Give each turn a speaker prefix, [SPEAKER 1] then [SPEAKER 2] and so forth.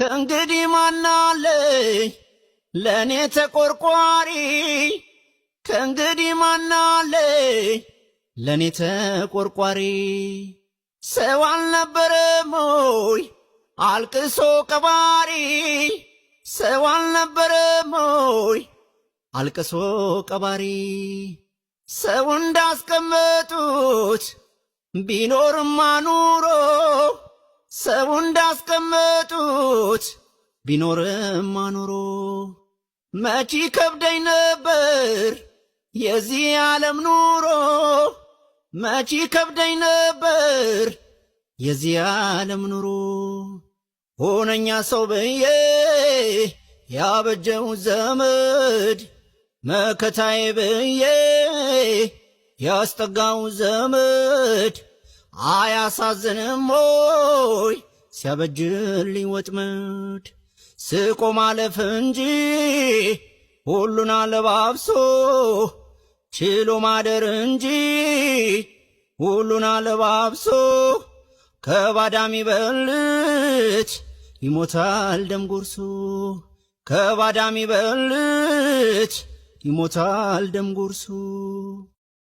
[SPEAKER 1] ከእንግዲህ ማናለኝ ለኔ ተቆርቋሪ ከእንግዲህ ማናለኝ ለኔ ተቆርቋሪ ሰው አልነበረም ሆይ አልቅሶ ቀባሪ ሰው አልነበረም ሆይ አልቅሶ ቀባሪ ሰው እንዳስቀመጡት ቢኖርማ ኑሮ ሰው እንዳስቀመጡት ቢኖርማ ኑሮ መቼ ከብደኝ ነበር የዚህ ዓለም ኑሮ መቼ ከብደኝ ነበር የዚህ ዓለም ኑሮ ሆነኛ ሰው ብዬ ያበጀው ዘመድ መከታዬ ብዬ ያስጠጋው ዘመድ አያሳዝንም ሆይ ሲያበጅልኝ ወጥመድ ስቆ ማለፍ እንጂ ሁሉን አለባብሶ ችሎ ማደር እንጂ ሁሉን አለባብሶ ከባዳሚ በልት ይሞታል ደም ጎርሶ ከባዳሚ በልት ይሞታል ደም ጎርሶ